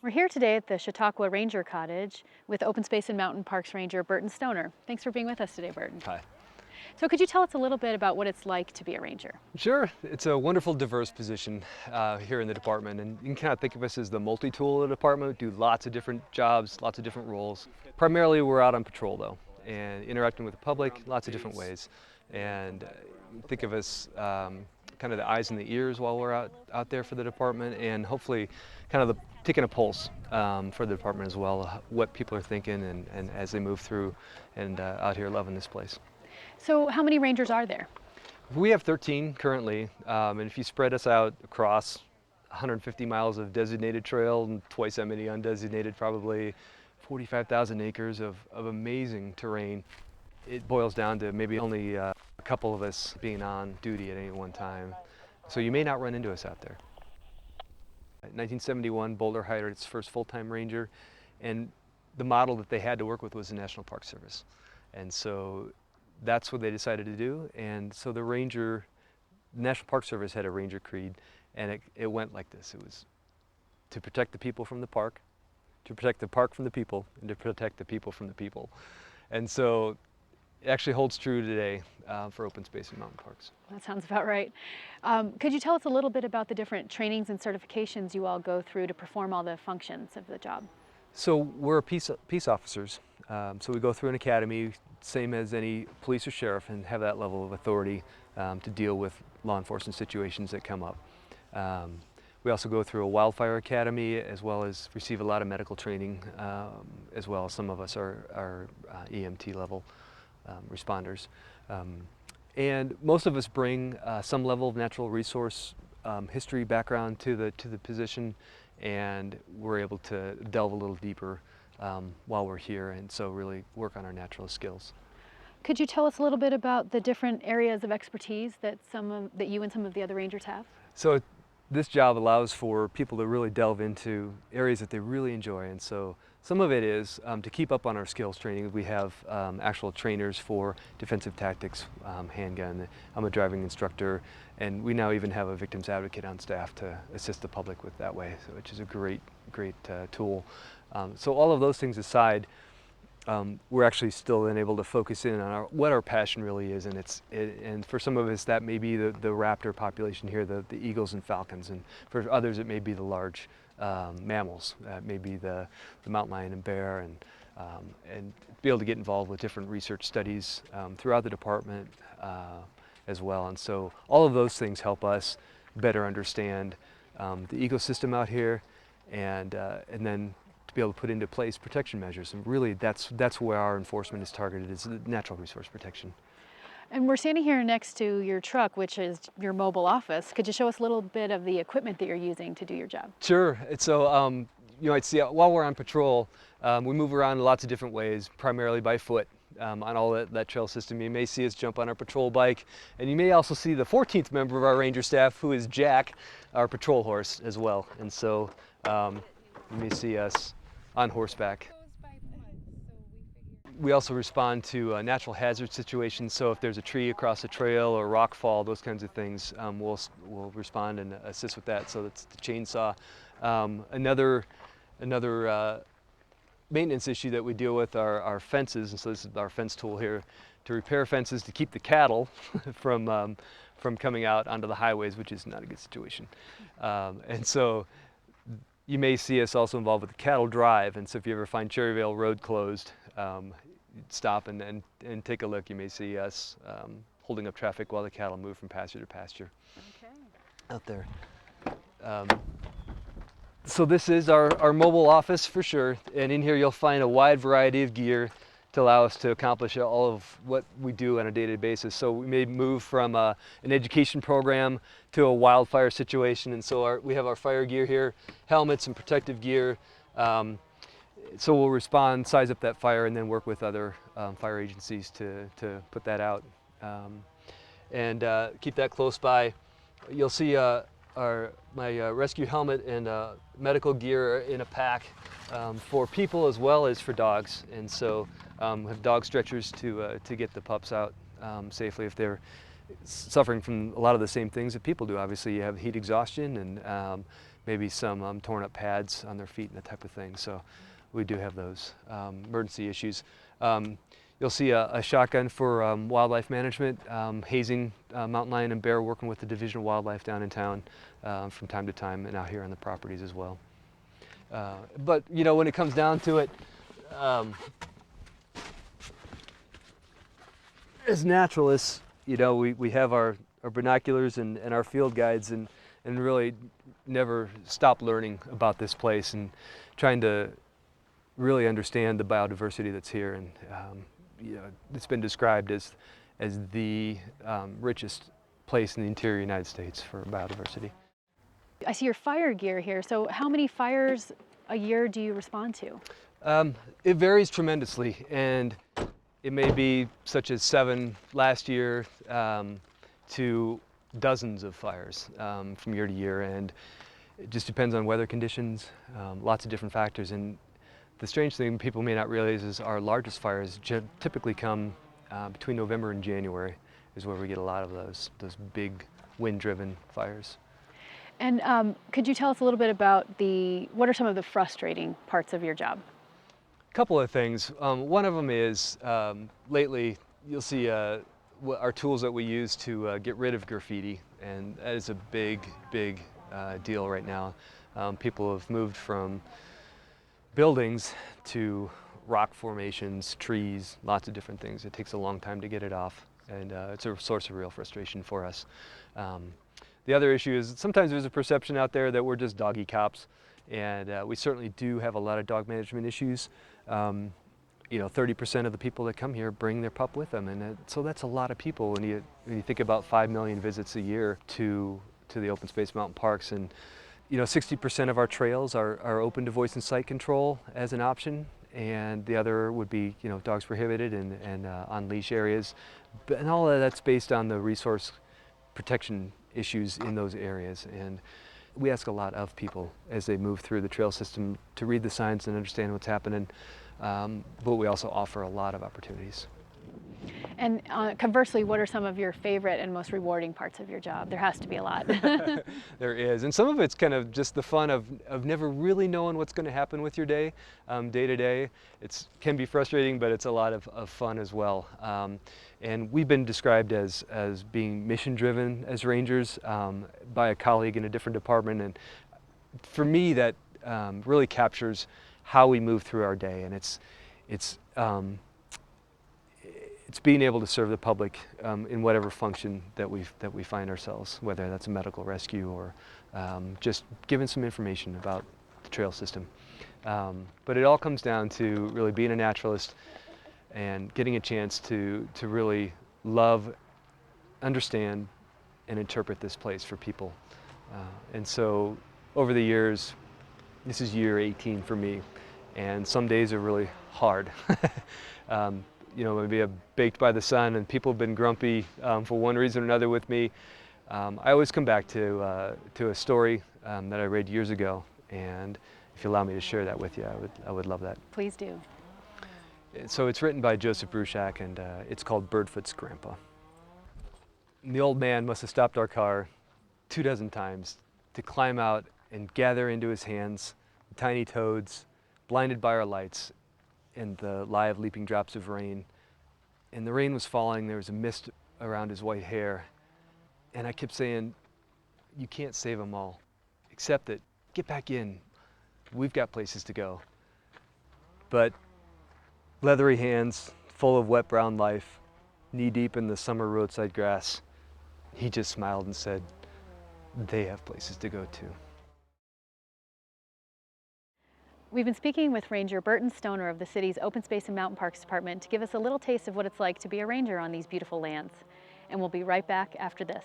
We're here today at the Chautauqua Ranger Cottage with Open Space and Mountain Parks Ranger Burton Stoner. Thanks for being with us today, Burton. Hi. So could you tell us a little bit about what it's like to be a ranger? Sure, it's a wonderful, diverse position here in the department, and you can kind of think of us as the multi-tool of the department. We do lots of different jobs, lots of different roles. Primarily, we're out on patrol though, and interacting with the public, lots of different ways. And think of us kind of the eyes and the ears while we're out there for the department, and hopefully, kind of taking a pulse for the department as well, what people are thinking, and as they move through, and out here loving this place. So how many rangers are there? We have 13 currently, and if you spread us out across 150 miles of designated trail and twice that many undesignated, probably 45,000 acres of amazing terrain, it boils down to maybe only a couple of us being on duty at any one time. So you may not run into us out there. In 1971, Boulder hired its first full-time ranger, and the model that they had to work with was the National Park Service. And so that's what they decided to do, and so the National Park Service had a ranger creed, and it went like this. It was to protect the people from the park, to protect the park from the people, and to protect the people from the people. And so it actually holds true today for open space and mountain parks. That sounds about right. Could you tell us a little bit about the different trainings and certifications you all go through to perform all the functions of the job? So we're peace officers, so we go through an academy, same as any police or sheriff, and have that level of authority to deal with law enforcement situations that come up. We also go through a wildfire academy, as well as receive a lot of medical training, as well. Some of us are EMT level responders. And most of us bring some level of natural resource history background to the position, and we're able to delve a little deeper while we're here, and so really work on our natural skills. Could you tell us a little bit about the different areas of expertise that you and some of the other rangers have? So this job allows for people to really delve into areas that they really enjoy, and so some of it is to keep up on our skills training. We have actual trainers for defensive tactics, handgun. I'm a driving instructor, and we now even have a victims advocate on staff to assist the public with that way, which is a great tool. So all of those things aside, we're actually still then able to focus in on what our passion really is, and for some of us that may be the raptor population here, the eagles and falcons, and for others it may be the large mammals, maybe the mountain lion and bear, and be able to get involved with different research studies throughout the department as well. And so all of those things help us better understand the ecosystem out here, and then to be able to put into place protection measures. And really that's where our enforcement is targeted, is natural resource protection. And we're standing here next to your truck, which is your mobile office. Could you show us a little bit of the equipment that you're using to do your job? Sure. So I'd see while we're on patrol, we move around in lots of different ways, primarily by foot on all that trail system. You may see us jump on our patrol bike, and you may also see the 14th member of our ranger staff, who is Jack, our patrol horse as well. And so you may see us on horseback. We also respond to natural hazard situations, so if there's a tree across the trail or rock fall, those kinds of things, we'll respond and assist with that. So that's the chainsaw. Another maintenance issue that we deal with are our fences, and so this is our fence tool here to repair fences to keep the cattle from coming out onto the highways, which is not a good situation. And so you may see us also involved with the cattle drive, and so if you ever find Cherryvale Road closed, stop and take a look. You may see us holding up traffic while the cattle move from pasture to pasture. Okay. Out there. So this is our mobile office for sure, and in here you'll find a wide variety of gear to allow us to accomplish all of what we do on a day-to-day basis. So we may move from an education program to a wildfire situation, and so we have our fire gear here, helmets and protective gear. So we'll respond, size up that fire, and then work with other fire agencies to put that out, and keep that close by. You'll see my rescue helmet and medical gear in a pack for people as well as for dogs, and so have dog stretchers to get the pups out safely if they're suffering from a lot of the same things that people do. Obviously, you have heat exhaustion and maybe some torn up pads on their feet and that type of thing. So we do have those emergency issues. You'll see a shotgun for wildlife management, hazing mountain lion and bear, working with the Division of Wildlife down in town from time to time, and out here on the properties as well. But you know, when it comes down to it, as naturalists, you know, we have our binoculars and our field guides, and really never stop learning about this place and trying to really understand the biodiversity that's here. And you know, it's been described as the richest place in the interior United States for biodiversity. I see your fire gear here. So how many fires a year do you respond to? It varies tremendously, and it may be such as 7 last year to dozens of fires from year to year, and it just depends on weather conditions, lots of different factors. And the strange thing people may not realize is our largest fires typically come between November and January, is where we get a lot of those big wind-driven fires. And could you tell us a little bit about what are some of the frustrating parts of your job? A couple of things. One of them is lately you'll see our tools that we use to get rid of graffiti, and that is a big deal right now. People have moved from buildings to rock formations, trees, lots of different things. It takes a long time to get it off, and it's a source of real frustration for us. The other issue is sometimes there's a perception out there that we're just doggy cops, and we certainly do have a lot of dog management issues. You know, 30% of the people that come here bring their pup with them, and so that's a lot of people when you think about 5 million visits a year to the open space mountain parks. And you know, 60% of our trails are open to voice and sight control as an option, and the other would be, you know, dogs prohibited and on leash areas. And all of that's based on the resource protection issues in those areas. And we ask a lot of people as they move through the trail system to read the signs and understand what's happening, but we also offer a lot of opportunities. And conversely, what are some of your favorite and most rewarding parts of your job? There has to be a lot. There is, and some of it's kind of just the fun of never really knowing what's going to happen with your day, day to day. It can be frustrating, but it's a lot of fun as well. And we've been described as being mission-driven as rangers by a colleague in a different department, and for me that really captures how we move through our day, and it's being able to serve the public in whatever function that we find ourselves, whether that's a medical rescue or just giving some information about the trail system. But it all comes down to really being a naturalist and getting a chance to really love, understand, and interpret this place for people. And so over the years, this is year 18 for me, and some days are really hard. You know, maybe I'm baked by the sun and people have been grumpy for one reason or another with me. I always come back to a story that I read years ago, and if you allow me to share that with you, I would love that. Please do. So it's written by Joseph Bruchac, and it's called Birdfoot's Grandpa. And the old man must have stopped our car 24 times to climb out and gather into his hands the tiny toads, blinded by our lights and the live leaping drops of rain. And the rain was falling, there was a mist around his white hair. And I kept saying, you can't save them all. Accept it, get back in. We've got places to go. But leathery hands, full of wet brown life, knee deep in the summer roadside grass, he just smiled and said, they have places to go too. We've been speaking with Ranger Burton Stoner of the city's Open Space and Mountain Parks Department to give us a little taste of what it's like to be a ranger on these beautiful lands. And we'll be right back after this.